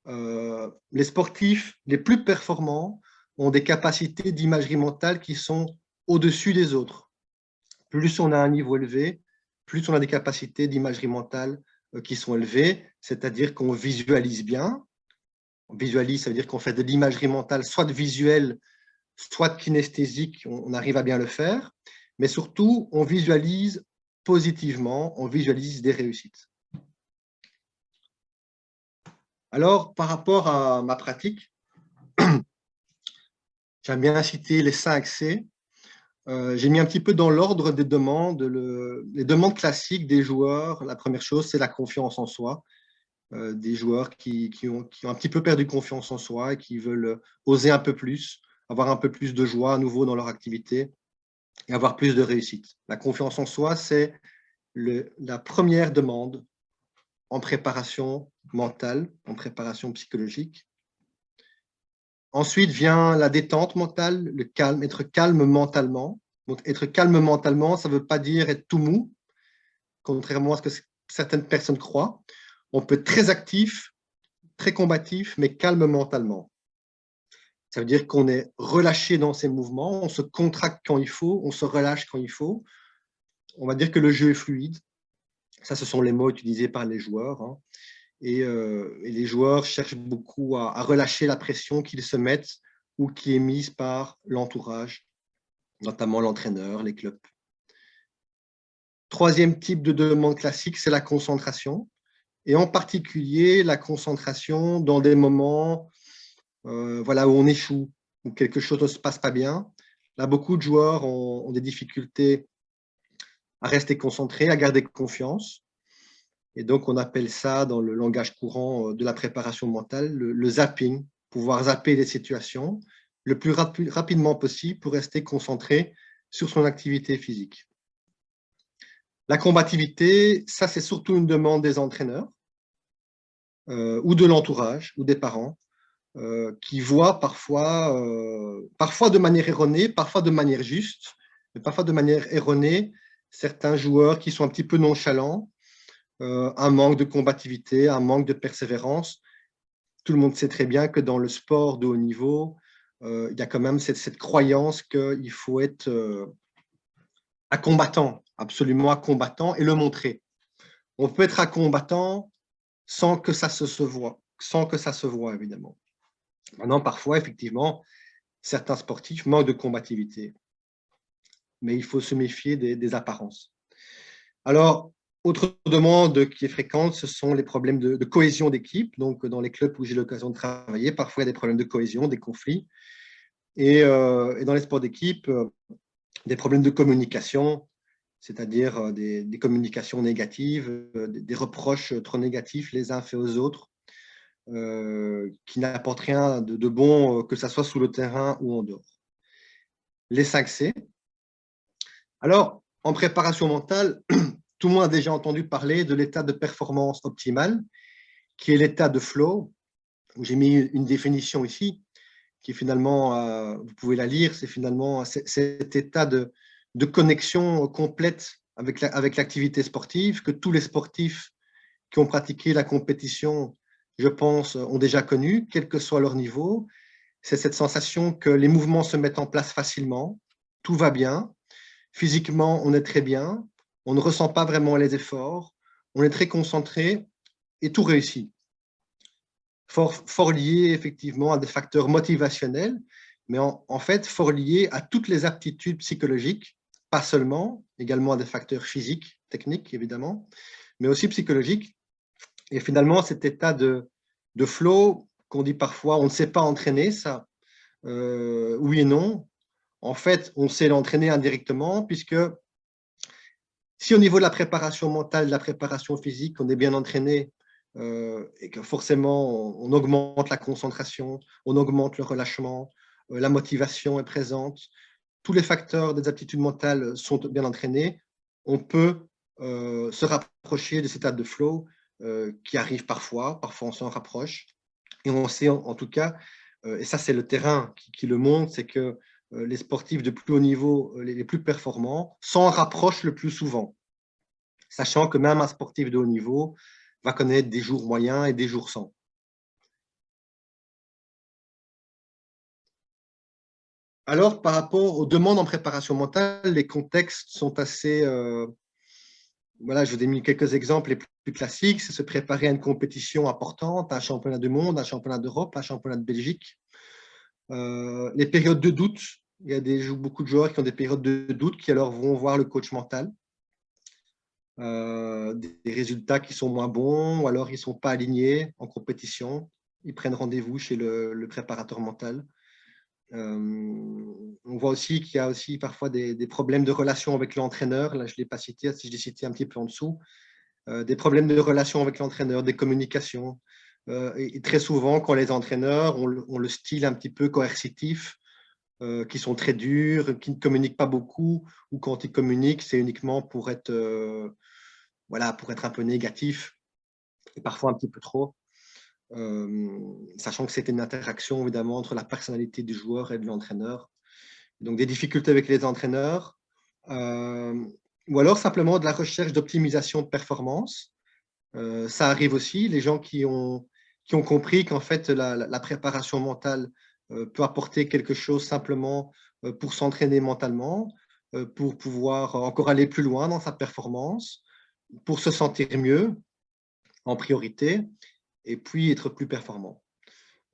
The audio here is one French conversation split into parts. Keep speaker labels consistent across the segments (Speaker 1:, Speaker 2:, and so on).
Speaker 1: les sportifs les plus performants ont des capacités d'imagerie mentale qui sont au-dessus des autres. Plus on a un niveau élevé, plus on a des capacités d'imagerie mentale qui sont élevées, c'est-à-dire qu'on visualise bien. On visualise, ça veut dire qu'on fait de l'imagerie mentale, soit de visuel, soit de kinesthésique, on arrive à bien le faire, mais surtout, on visualise positivement, on visualise des réussites. Alors, par rapport à ma pratique, j'aime bien citer les 5 C. J'ai mis un petit peu dans l'ordre des demandes. Les demandes classiques des joueurs, la première chose, c'est la confiance en soi. Des joueurs qui ont un petit peu perdu confiance en soi et qui veulent oser un peu plus, avoir un peu plus de joie à nouveau dans leur activité et avoir plus de réussite. La confiance en soi, c'est la première demande en préparation mentale, en préparation psychologique. Ensuite vient la détente mentale, le calme, être calme mentalement. Donc, être calme mentalement, ça ne veut pas dire être tout mou, contrairement à ce que certaines personnes croient. On peut être très actif, très combatif, mais calme mentalement. Ça veut dire qu'on est relâché dans ses mouvements, on se contracte quand il faut, on se relâche quand il faut. On va dire que le jeu est fluide. Ça, ce sont les mots utilisés par les joueurs. Hein. Et les joueurs cherchent beaucoup à relâcher la pression qu'ils se mettent ou qui est mise par l'entourage, notamment l'entraîneur, les clubs. Troisième type de demande classique, c'est la concentration. Et en particulier, la concentration dans des moments voilà, où on échoue, où quelque chose ne se passe pas bien. Là, beaucoup de joueurs ont des difficultés à rester concentrés, à garder confiance. Et donc, on appelle ça, dans le langage courant de la préparation mentale, le zapping, pouvoir zapper les situations le plus rapidement possible pour rester concentré sur son activité physique. La combativité, ça, c'est surtout une demande des entraîneurs ou de l'entourage ou des parents qui voient parfois de manière erronée, parfois de manière juste, mais parfois de manière erronée, certains joueurs qui sont un petit peu nonchalants, un manque de combativité, un manque de persévérance. Tout le monde sait très bien que dans le sport de haut niveau, il y a quand même cette croyance qu'il faut être un combattant, absolument un combattant, et le montrer. On peut être un combattant sans que ça se voit, évidemment. Maintenant, parfois, effectivement, certains sportifs manquent de combativité, mais il faut se méfier des apparences. Alors, autre demande qui est fréquente, ce sont les problèmes de cohésion d'équipe. Donc, dans les clubs où j'ai l'occasion de travailler, parfois il y a des problèmes de cohésion, des conflits. Et dans les sports d'équipe, des problèmes de communication, c'est-à-dire des communications négatives, des reproches trop négatifs les uns faits aux autres, qui n'apportent rien de bon, que ce soit sous le terrain ou en dehors. Les 5 C. Alors, en préparation mentale, tout le monde a déjà entendu parler de l'état de performance optimale, qui est l'état de flow, où j'ai mis une définition ici, qui est finalement, vous pouvez la lire, c'est finalement cet état de connexion complète avec l'activité sportive, que tous les sportifs qui ont pratiqué la compétition, je pense, ont déjà connu, quel que soit leur niveau. C'est cette sensation que les mouvements se mettent en place facilement, tout va bien, physiquement, on est très bien, on ne ressent pas vraiment les efforts, on est très concentré et tout réussit. Fort lié effectivement à des facteurs motivationnels, mais en fait, fort lié à toutes les aptitudes psychologiques, pas seulement, également à des facteurs physiques, techniques évidemment, mais aussi psychologiques. Et finalement, cet état de flow qu'on dit parfois, on ne sait pas entraîner, ça, oui et non. En fait, on sait l'entraîner indirectement, puisque si au niveau de la préparation mentale, de la préparation physique, on est bien entraîné et que forcément on augmente la concentration, on augmente le relâchement, la motivation est présente, tous les facteurs des aptitudes mentales sont bien entraînés, on peut se rapprocher de cet état de flow qui arrive parfois on s'en rapproche. Et on sait en tout cas, et ça c'est le terrain qui le montre, c'est que les sportifs de plus haut niveau, les plus performants, s'en rapprochent le plus souvent. Sachant que même un sportif de haut niveau va connaître des jours moyens et des jours sans. Alors, par rapport aux demandes en préparation mentale, les contextes sont assez… voilà, je vous ai mis quelques exemples les plus classiques. C'est se préparer à une compétition importante, un championnat du monde, un championnat d'Europe, un championnat de Belgique. Les périodes de doute, il y a beaucoup de joueurs qui ont des périodes de doute qui alors vont voir le coach mental. Des résultats qui sont moins bons ou alors ils ne sont pas alignés en compétition. Ils prennent rendez-vous chez le préparateur mental. On voit aussi qu'il y a aussi parfois des problèmes de relation avec l'entraîneur. Là, je ne l'ai pas cité, si je l'ai cité un petit peu en dessous. Des problèmes de relation avec l'entraîneur, des communications. Et très souvent, quand les entraîneurs ont le style un petit peu coercitif, qui sont très durs, qui ne communiquent pas beaucoup, ou quand ils communiquent, c'est uniquement pour être, voilà, pour être un peu négatif, et parfois un petit peu trop. Sachant que c'était une interaction évidemment entre la personnalité du joueur et de l'entraîneur. Donc des difficultés avec les entraîneurs, ou alors simplement de la recherche d'optimisation de performance. Ça arrive aussi, les gens qui ont compris qu'en fait la préparation mentale peut apporter quelque chose simplement pour s'entraîner mentalement, pour pouvoir encore aller plus loin dans sa performance, pour se sentir mieux en priorité, et puis être plus performant.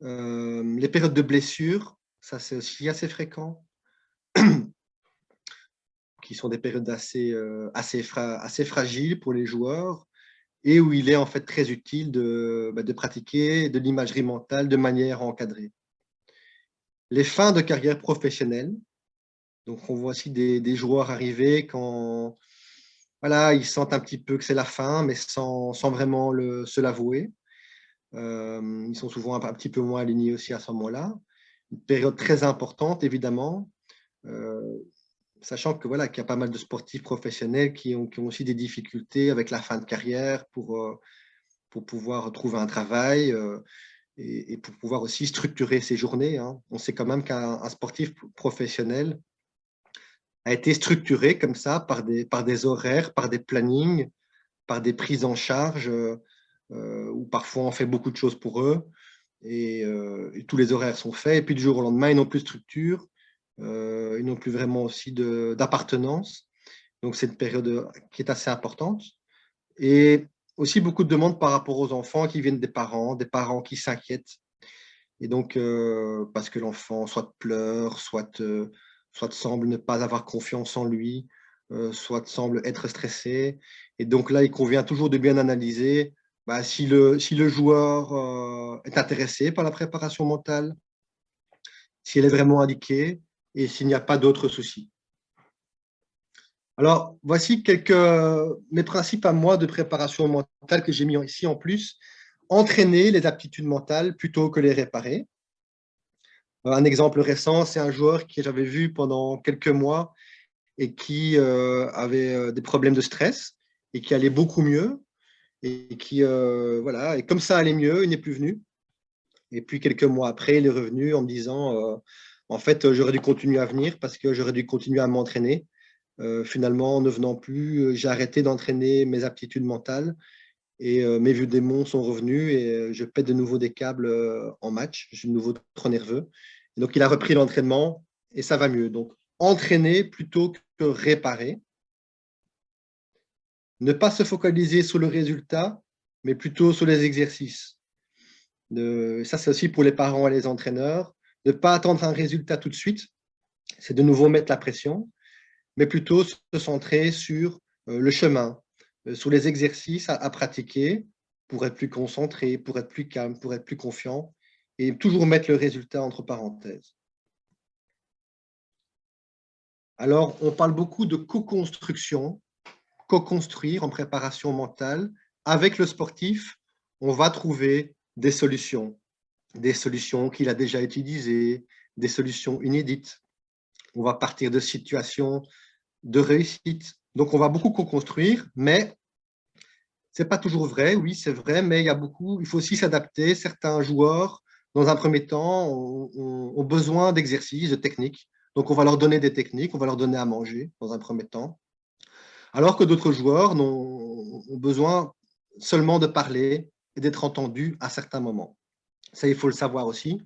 Speaker 1: Les périodes de blessure, ça c'est aussi assez fréquent, qui sont des périodes assez fragiles pour les joueurs et où il est en fait très utile de pratiquer de l'imagerie mentale de manière encadrée. Les fins de carrière professionnelle, donc on voit aussi des joueurs arriver quand voilà, ils sentent un petit peu que c'est la fin, mais sans vraiment se l'avouer. Ils sont souvent un petit peu moins alignés aussi à ce moment-là. Une période très importante, évidemment, sachant que voilà, qu'il y a pas mal de sportifs professionnels qui ont aussi des difficultés avec la fin de carrière pour pouvoir trouver un travail et pour pouvoir aussi structurer ses journées. Hein. On sait quand même qu'un sportif professionnel a été structuré comme ça par des horaires, par des plannings, par des prises en charge, où parfois on fait beaucoup de choses pour eux, et tous les horaires sont faits, et puis du jour au lendemain, ils n'ont plus de structure, ils n'ont plus vraiment aussi d'appartenance. Donc c'est une période qui est assez importante. Et aussi beaucoup de demandes par rapport aux enfants qui viennent des parents qui s'inquiètent. Et donc, parce que l'enfant soit pleure, soit semble ne pas avoir confiance en lui, soit semble être stressé. Et donc là, il convient toujours de bien analyser bah, si le joueur est intéressé par la préparation mentale, si elle est vraiment indiquée et s'il n'y a pas d'autres soucis. Alors, voici mes principes à moi de préparation mentale que j'ai mis ici en plus. Entraîner les aptitudes mentales plutôt que les réparer. Un exemple récent, c'est un joueur que j'avais vu pendant quelques mois et qui avait des problèmes de stress et qui allait beaucoup mieux. Et qui, voilà, et comme ça allait mieux, il n'est plus venu. Et puis, quelques mois après, il est revenu en me disant en fait, j'aurais dû continuer à venir parce que j'aurais dû continuer à m'entraîner. Finalement, en ne venant plus, j'ai arrêté d'entraîner mes aptitudes mentales et mes vieux démons sont revenus et je pète de nouveau des câbles en match. Je suis de nouveau trop nerveux. Et donc, il a repris l'entraînement et ça va mieux. Donc, entraîner plutôt que réparer. Ne pas se focaliser sur le résultat, mais plutôt sur les exercices. Ça, c'est aussi pour les parents et les entraîneurs. Ne pas attendre un résultat tout de suite, c'est de nouveau mettre la pression, mais plutôt se centrer sur le chemin, sur les exercices à pratiquer pour être plus concentré, pour être plus calme, pour être plus confiant, et toujours mettre le résultat entre parenthèses. Alors, on parle beaucoup de co-construction, co-construire en préparation mentale. Avec le sportif, on va trouver des solutions qu'il a déjà utilisées, des solutions inédites. On va partir de situations de réussite. Donc, on va beaucoup co-construire, mais ce n'est pas toujours vrai. Oui, c'est vrai, mais il faut aussi s'adapter. Certains joueurs, dans un premier temps, ont besoin d'exercices, de techniques. Donc, on va leur donner des techniques, on va leur donner à manger dans un premier temps. Alors que d'autres joueurs ont besoin seulement de parler et d'être entendus à certains moments. Ça, il faut le savoir aussi.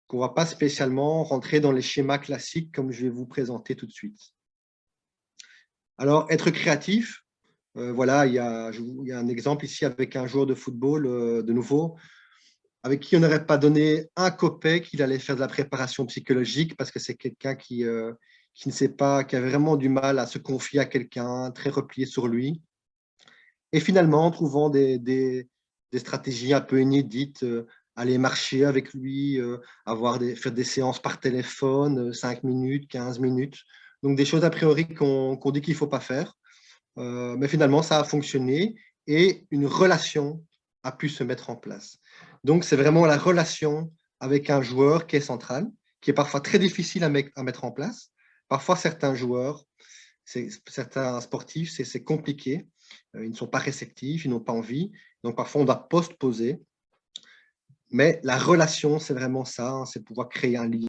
Speaker 1: qu'on ne va pas spécialement rentrer dans les schémas classiques comme je vais vous présenter tout de suite. Alors, être créatif, voilà, il y a un exemple ici avec un joueur de football, de nouveau, avec qui on n'aurait pas donné un copec qu'il allait faire de la préparation psychologique parce que c'est quelqu'un qui ne sait pas, qui a vraiment du mal à se confier à quelqu'un, très replié sur lui. Et finalement, en trouvant des stratégies un peu inédites, aller marcher avec lui, faire des séances par téléphone, 5 minutes, 15 minutes. Donc, des choses a priori qu'on dit qu'il ne faut pas faire. Mais finalement, ça a fonctionné et une relation a pu se mettre en place. Donc, c'est vraiment la relation avec un joueur qui est centrale, qui est parfois très difficile à mettre en place. Parfois, certains joueurs, certains sportifs, c'est compliqué. Ils ne sont pas réceptifs, ils n'ont pas envie. Donc, parfois, on doit post-poser. Mais la relation, c'est vraiment ça, c'est pouvoir créer un lien.